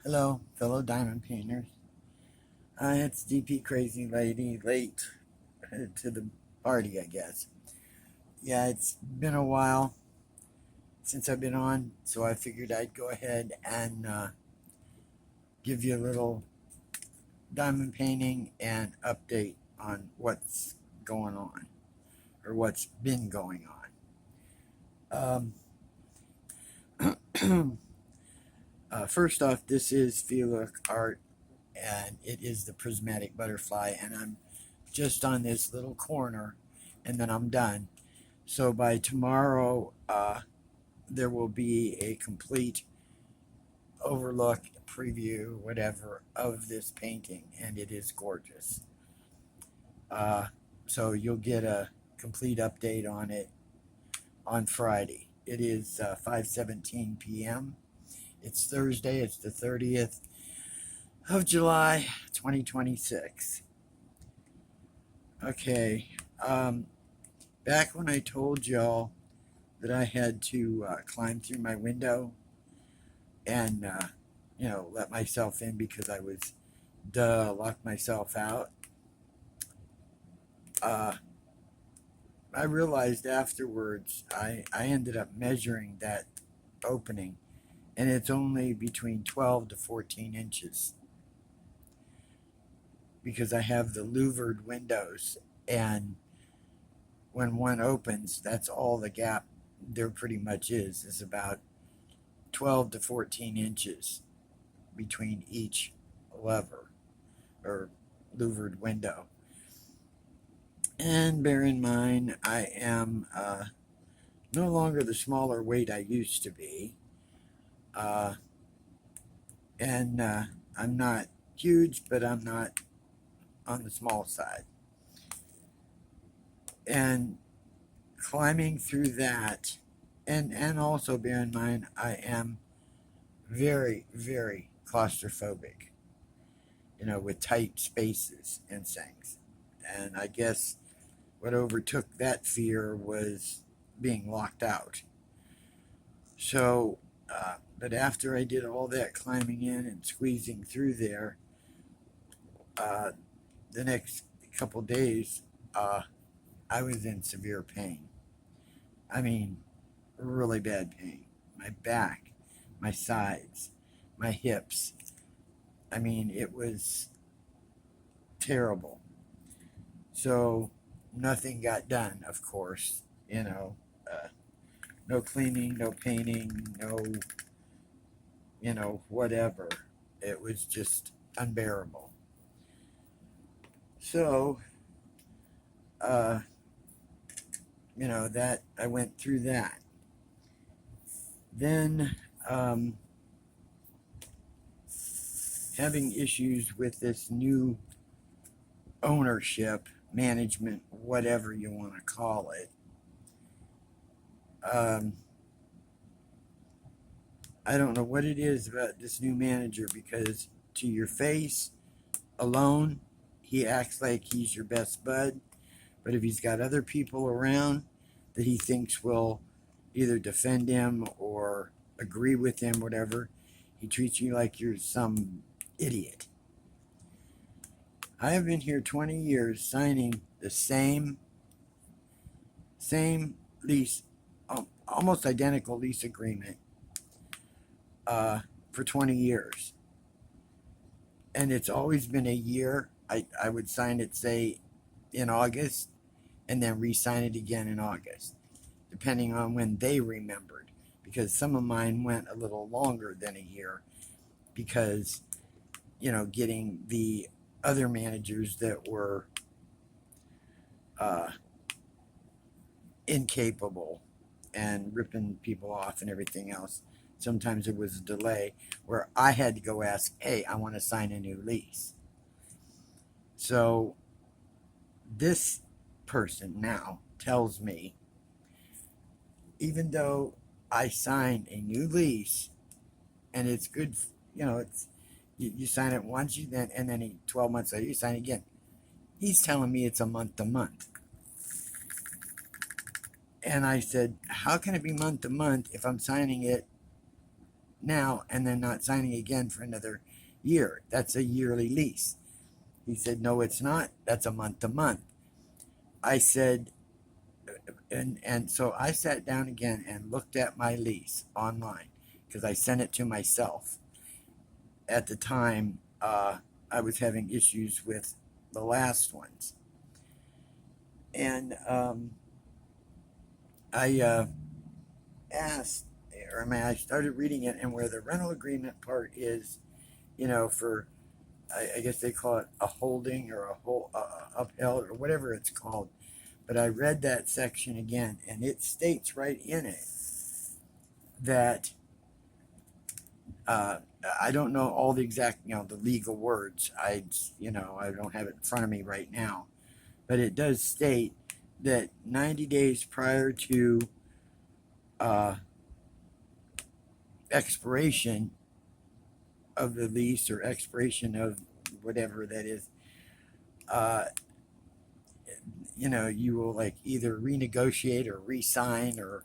Hello, fellow diamond painters. It's DP Crazy Lady, late to the party, I guess. Yeah, it's been a while since I've been on, so I figured I'd go ahead and give you a little diamond painting and update on what's going on, or what's been going on. First off, this is Fila Art, and it is the prismatic butterfly, and I'm just on this little corner, and then I'm done. So by tomorrow, there will be a complete overlook, preview, whatever, of this painting, and it is gorgeous. Uh, so you'll get a complete update on it on Friday. It is 5:17 p.m. It's Thursday. It's the 30th of July, 2026. Okay. Back when I told y'all that I had to climb through my window and let myself in because I was locked myself out. Uh, I realized afterwards I ended up measuring that opening, and it's only between 12 to 14 inches because I have the louvered windows, and when one opens, that's all the gap there pretty much is about 12 to 14 inches between each lever or louvered window. And bear in mind, I am no longer the smaller weight I used to be. Uh, and I'm not huge, but I'm not on the small side. And climbing through that, and also bear in mind, I am very, very claustrophobic, with tight spaces and things. And I guess what overtook that fear was being locked out. So, but after I did all that climbing in and squeezing through there, uh, the next couple days, uh, I was in severe pain. I mean, really bad pain. My back, my sides, my hips. I mean, it was terrible. So, nothing got done, of course. No cleaning, no painting, no, whatever. It was just unbearable. So, uh, that I went through that. Then, um, having issues with this new ownership, management, whatever you want to call it. Um, I don't know what it is about this new manager because to your face alone, he acts like he's your best bud. But if he's got other people around that he thinks will either defend him or agree with him, whatever, he treats you like you're some idiot. I have been here 20 years signing the same lease, almost identical lease agreement for 20 years. And it's always been a year. I would sign it, say, in August, and then re sign it again in August, depending on when they remembered. Because some of mine went a little longer than a year because, getting the other managers that were uh, incapable and ripping people off and everything else. Sometimes it was a delay where I had to go ask, hey, I want to sign a new lease. So this person now tells me, even though I signed a new lease and it's good, it's you sign it once, and then 12 months later you sign it again. He's telling me it's a month to month. And I said, how can it be month to month if I'm signing it now and then not signing again for another year. That's a yearly lease. He said, no, it's not. That's a month to month. I said, and so I sat down again and looked at my lease online because I sent it to myself. At the time, I was having issues with the last ones. And I asked, or I mean, I started reading it, and where the rental agreement part is, for, I guess they call it a holding or a whole upheld or whatever it's called. But I read that section again, and it states right in it that I don't know all the exact, the legal words. I don't have it in front of me right now, but it does state that 90 days prior to expiration of the lease or expiration of whatever that is, you will like either renegotiate or re-sign or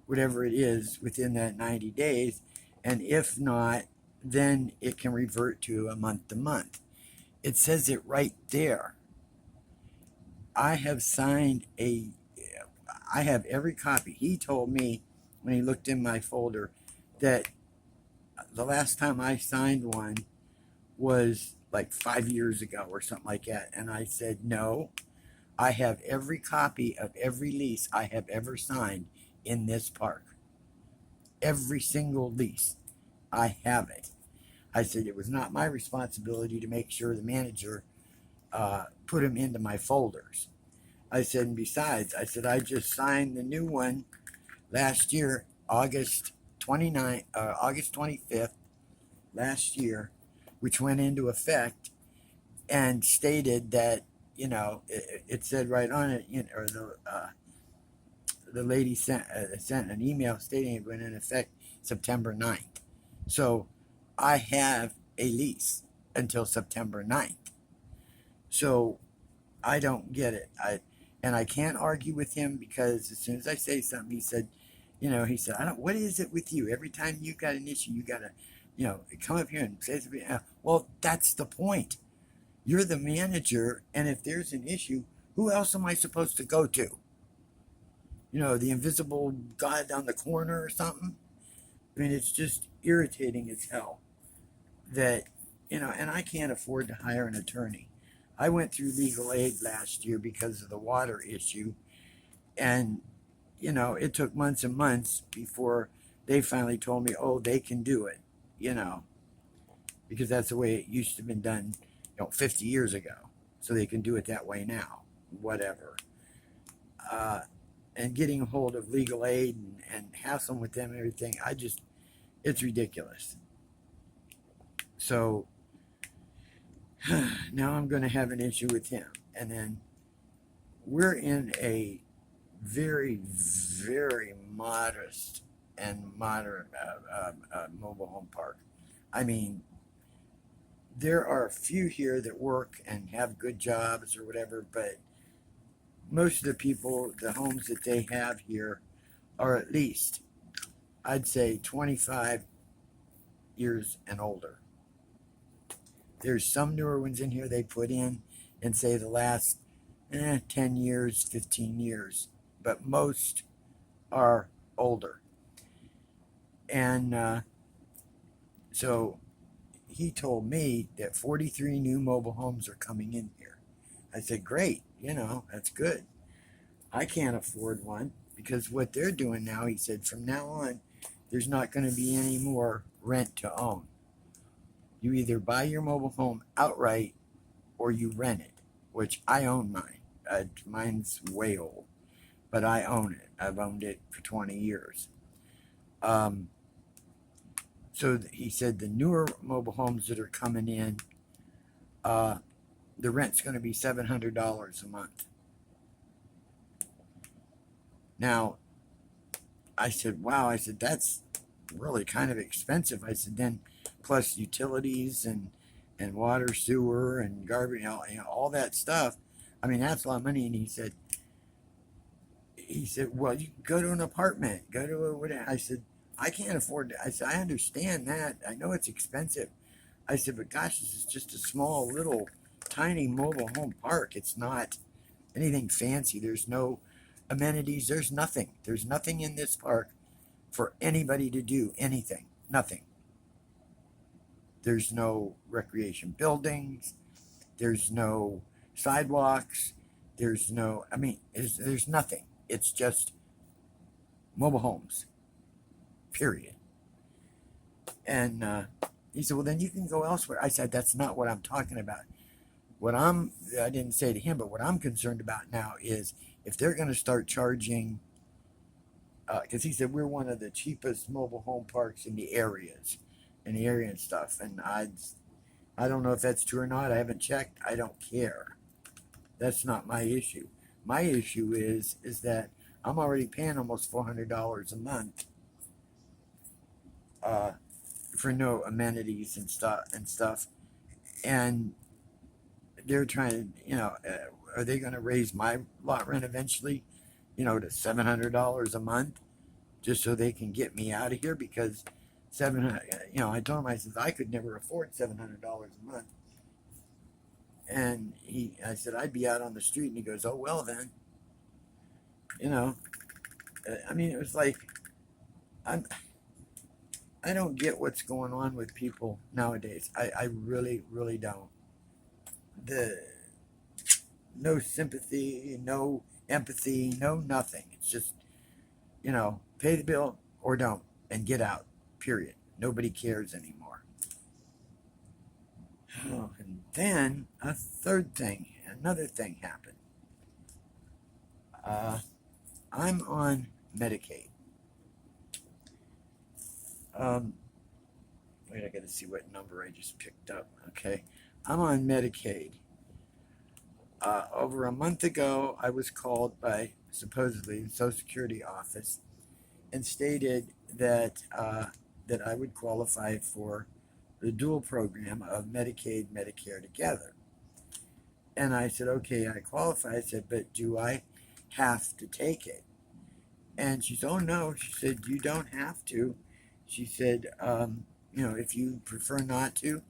whatever it is within that 90 days. And if not, then it can revert to a month to month. It says it right there. I have every copy. He told me when he looked in my folder that the last time I signed one was like 5 years ago or something like that. And I said, no, I have every copy of every lease I have ever signed in this park. Every single lease. I have it. I said it was not my responsibility to make sure the manager put them into my folders. I said, and besides, I said, I just signed the new one last year, August 25th last year, which went into effect and stated that, it said right on it, or the lady sent an email stating it went in effect September 9th. So I have a lease until September 9th. So I don't get it. I can't argue with him because as soon as I say something, he said, what is it with you? Every time you got an issue, you got to, come up here and say something. Well, that's the point. You're the manager, and if there's an issue, who else am I supposed to go to? The invisible guy down the corner or something? I mean, it's just irritating as hell that, and I can't afford to hire an attorney. I went through legal aid last year because of the water issue, and, it took months and months before they finally told me, oh, they can do it, because that's the way it used to have been done, 50 years ago. So they can do it that way now, whatever. And getting a hold of legal aid and hassling with them and everything, it's ridiculous. So now I'm going to have an issue with him. And then we're in a very, very modest and moderate mobile home park. I mean, there are a few here that work and have good jobs or whatever, but most of the people, the homes that they have here are at least, I'd say, 25 years and older. There's some newer ones in here they put in and say the last 10 years, 15 years, but most are older. And so he told me that 43 new mobile homes are coming in here. I said, great, that's good. I can't afford one because what they're doing now, he said, from now on, there's not going to be any more rent to own. You either buy your mobile home outright or you rent it, which I own mine. Mine's way old, but I own it. I've owned it for 20 years. So he said the newer mobile homes that are coming in, the rent's going to be $700 a month. Now, I said, wow. I said, that's really kind of expensive. I said, then plus utilities and water, sewer, and garbage, all that stuff. I mean, that's a lot of money. And he said, well, you can go to an apartment, go to whatever. I said, I can't afford it. I said, I understand that. I know it's expensive. I said, but gosh, this is just a small, little, tiny mobile home park. It's not anything fancy. There's no amenities. There's nothing. There's nothing in this park for anybody to do anything. Nothing. There's no recreation buildings. There's no sidewalks. There's no, I mean, there's nothing. It's just mobile homes, period. And he said, well, then you can go elsewhere. I said, that's not what I'm talking about. I didn't say to him, but what I'm concerned about now is if they're going to start charging, because he said, we're one of the cheapest mobile home parks in the area and stuff. And I don't know if that's true or not. I haven't checked. I don't care. That's not my issue. My issue is that I'm already paying almost $400 a month for no amenities and stuff. And they're trying to, are they going to raise my lot rent eventually, to $700 a month, just so they can get me out of here? Because I told him, I said, I could never afford $700 a month. And I said, I'd be out on the street. And he goes, oh, well then, I mean, it was like, I don't get what's going on with people nowadays. I really, really don't. No sympathy, no empathy, no nothing. It's just, pay the bill or don't and get out, period. Nobody cares anymore. Oh, and then another thing happened. I'm on Medicaid. Wait, I gotta see what number I just picked up. Okay. I'm on Medicaid. Over a month ago, I was called by supposedly the Social Security office and stated that that I would qualify for the dual program of Medicaid, Medicare together. And I said, okay, I qualify. I said, but do I have to take it? And she said, oh no. She said, you don't have to. She said, if you prefer not to,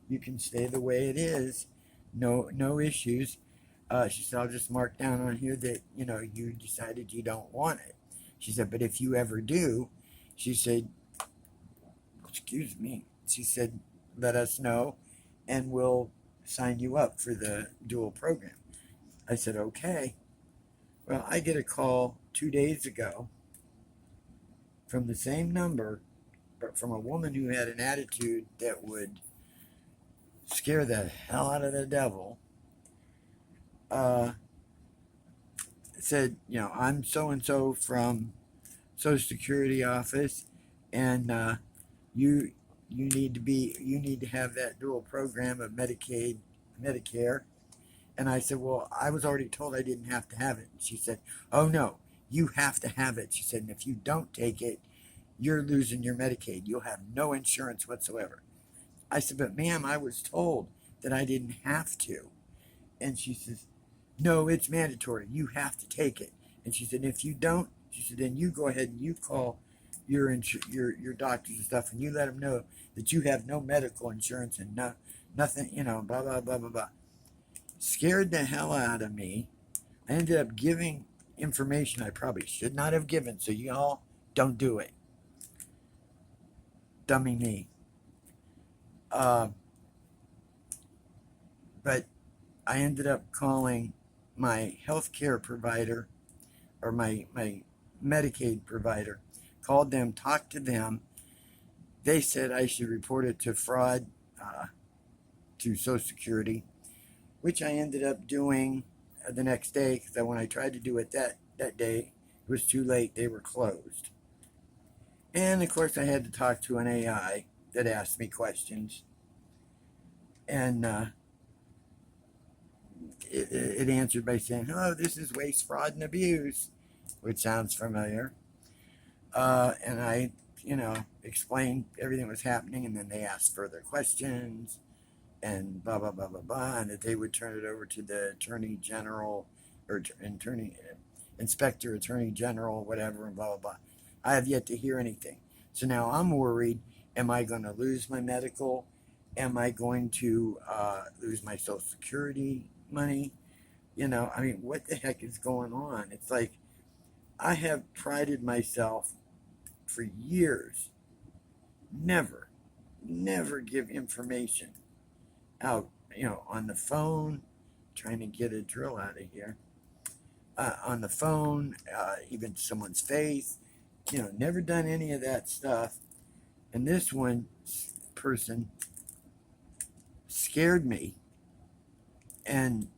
you can stay the way it is. No issues. She said, I'll just mark down on here that, you decided you don't want it. She said, but if you ever do, she said, excuse me, she said, let us know and we'll sign you up for the dual program. I said, okay. Well, I get a call 2 days ago from the same number, but from a woman who had an attitude that would scare the hell out of the devil. Said, I'm so and so from Social Security office, and you need to have that dual program of Medicaid, Medicare. And I said, well, I was already told I didn't have to have it. And she said, oh no, you have to have it. She said, and if you don't take it, you're losing your Medicaid. You'll have no insurance whatsoever. I said, but ma'am, I was told that I didn't have to. And she says, no, it's mandatory. You have to take it. And she said, if you don't, she said, then you go ahead and you call your doctors and stuff, and you let them know that you have no medical insurance and nothing, blah, blah, blah, blah, blah. Scared the hell out of me. I ended up giving information I probably should not have given, so y'all don't do it. Dummy me. But I ended up calling my healthcare provider, or my Medicaid provider, called them, talked to them. They said I should report it to fraud to Social Security, which I ended up doing the next day, because when I tried to do it that day, it was too late. They were closed. And of course, I had to talk to an AI that asked me questions. And it answered by saying, oh, this is waste, fraud, and abuse, which sounds familiar. And I, explained everything that was happening, and then they asked further questions, and blah, blah, blah, blah, blah, and that they would turn it over to the Attorney General, or Inspector Attorney General, whatever, and blah, blah, blah. I have yet to hear anything. So now I'm worried, am I going to lose my medical? Am I going to lose my Social Security money? I mean, what the heck is going on? It's like I have prided myself for years, never, never give information out, on the phone, trying to get a drill out of here, on the phone, even someone's face, never done any of that stuff. And this one person scared me and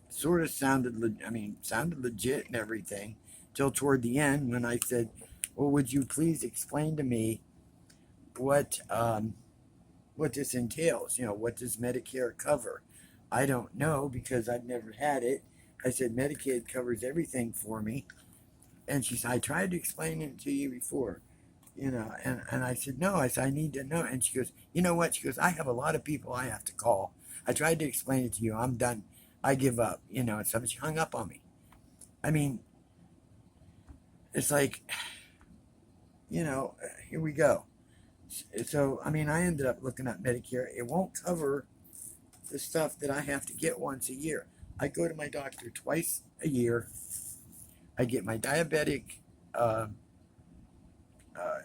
sort of sounded legit and everything, till toward the end when I said, well, would you please explain to me what this entails? What does Medicare cover? I don't know because I've never had it. I said, Medicaid covers everything for me. And she said, I tried to explain it to you before, and I said, no, I said, I need to know. And she goes, you know what? She goes, I have a lot of people I have to call. I tried to explain it to you. I'm done. I give up, and so she hung up on me. I mean, it's like, here we go. So, I mean, I ended up looking at Medicare. It won't cover the stuff that I have to get once a year. I go to my doctor twice a year. I get my diabetic uh,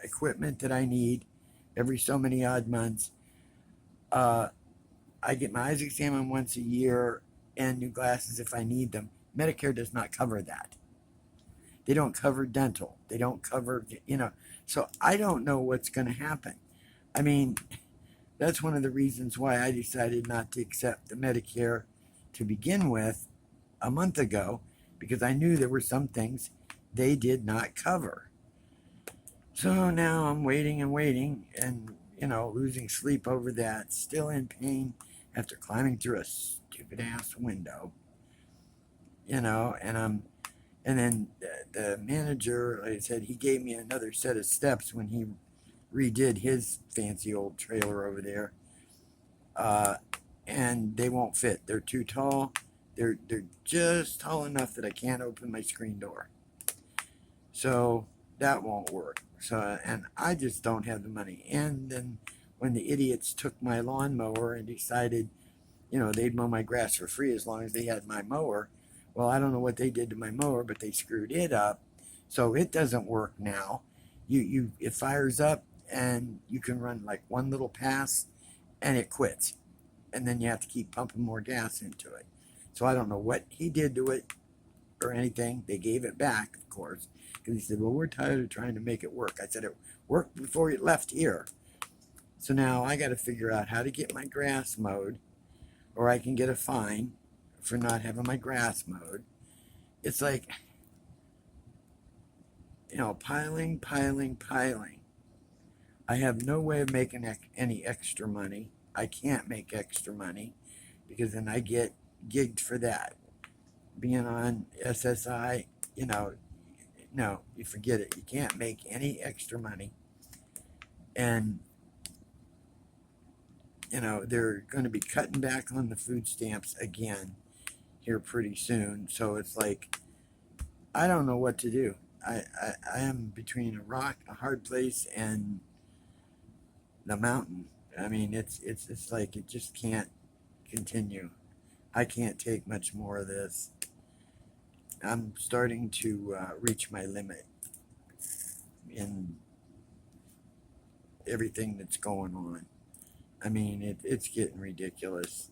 equipment that I need every so many odd months. Uh, I get my eyes examined once a year and new glasses if I need them. Medicare does not cover that. They don't cover dental. They don't cover, So I don't know what's going to happen. I mean, that's one of the reasons why I decided not to accept the Medicare to begin with a month ago, because I knew there were some things they did not cover. So now I'm waiting and waiting and, losing sleep over that, still in pain after climbing through a stupid ass window, and then the manager, like I said, he gave me another set of steps when he redid his fancy old trailer over there. And they won't fit. They're too tall. They're just tall enough that I can't open my screen door. So that won't work. So, and I just don't have the money. And then when the idiots took my lawnmower and decided, they'd mow my grass for free as long as they had my mower. Well, I don't know what they did to my mower, but they screwed it up. So it doesn't work now. It fires up and you can run like one little pass and it quits. And then you have to keep pumping more gas into it. So I don't know what he did to it or anything. They gave it back, of course, because he said, well, we're tired of trying to make it work. I said, it worked before it left here. So now I got to figure out how to get my grass mowed, or I can get a fine for not having my grass mowed. It's like, piling. I have no way of making any extra money. I can't make extra money because then I get gigged for that. Being on SSI, no, you forget it. You can't make any extra money. And, they're going to be cutting back on the food stamps again here pretty soon. So it's like, I don't know what to do. I am between a rock, a hard place, and the mountain. I mean, it's like it just can't continue. I can't take much more of this. I'm starting to reach my limit in everything that's going on. I mean, it's getting ridiculous.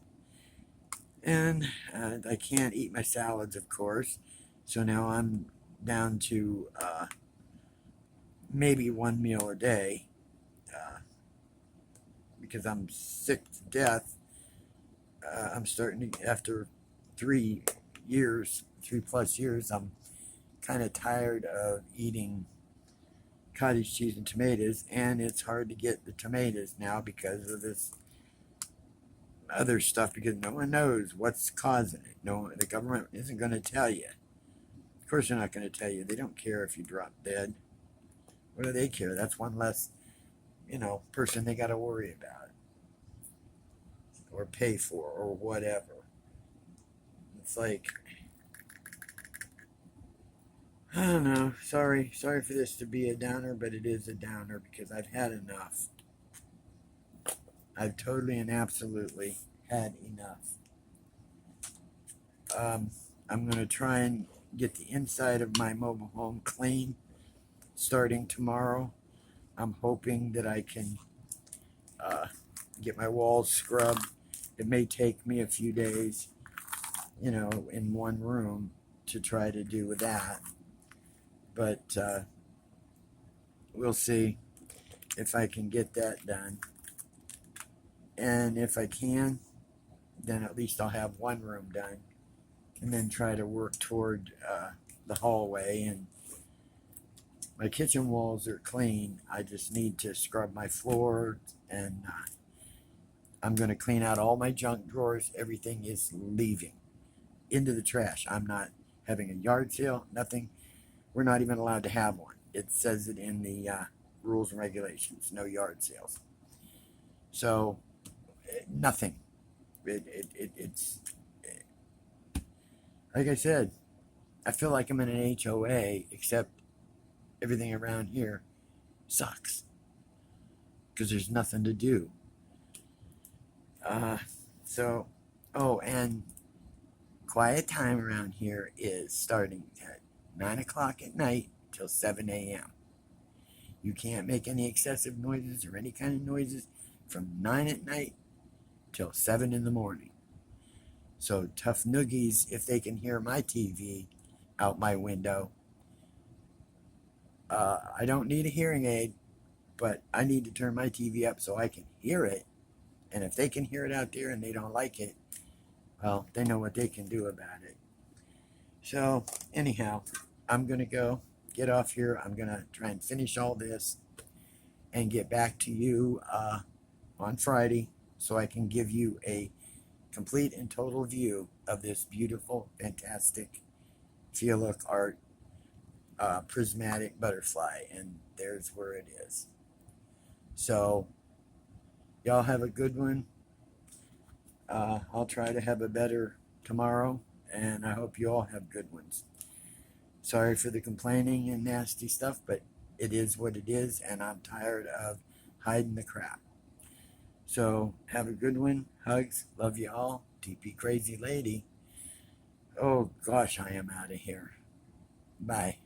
And I can't eat my salads, of course. So now I'm down to maybe one meal a day because I'm sick to death. I'm starting to, after 3+ years, I'm kind of tired of eating cottage cheese and tomatoes, and it's hard to get the tomatoes now because of this other stuff, because no one knows what's causing it. No, the government isn't going to tell you. Of course they're not going to tell you. They don't care if you drop dead. What do they care? That's one less, person they got to worry about or pay for or whatever. It's like, I don't know. Sorry for this to be a downer, but it is a downer because I've had enough. I've totally and absolutely had enough. Um, I'm going to try and get the inside of my mobile home clean starting tomorrow. I'm hoping that I can uh, get my walls scrubbed. It may take me a few days, in one room to try to do that. But we'll see if I can get that done. And if I can, then at least I'll have one room done. And then try to work toward the hallway. And my kitchen walls are clean. I just need to scrub my floor. And I'm going to clean out all my junk drawers. Everything is leaving into the trash. I'm not having a yard sale, nothing. We're not even allowed to have one. It says it in the rules and regulations, no yard sales. So, nothing. It's like I said, I feel like I'm in an HOA, except everything around here sucks because there's nothing to do. Uh, so, oh, and quiet time around here is starting at 9 o'clock at night till 7 a.m. You can't make any excessive noises or any kind of noises from 9 at night till 7 in the morning. So tough noogies, if they can hear my TV out my window, I don't need a hearing aid, but I need to turn my TV up so I can hear it. And if they can hear it out there and they don't like it, well, they know what they can do about it. So, anyhow, I'm going to go get off here. I'm going to try and finish all this and get back to you on Friday so I can give you a complete and total view of this beautiful, fantastic Feel Look Art prismatic butterfly. And there's where it is. So, y'all have a good one. I'll try to have a better tomorrow, and I hope you all have good ones. Sorry for the complaining and nasty stuff, but it is what it is, and I'm tired of hiding the crap. So, have a good one. Hugs. Love you all. TP Crazy Lady. Oh, gosh, I am out of here. Bye.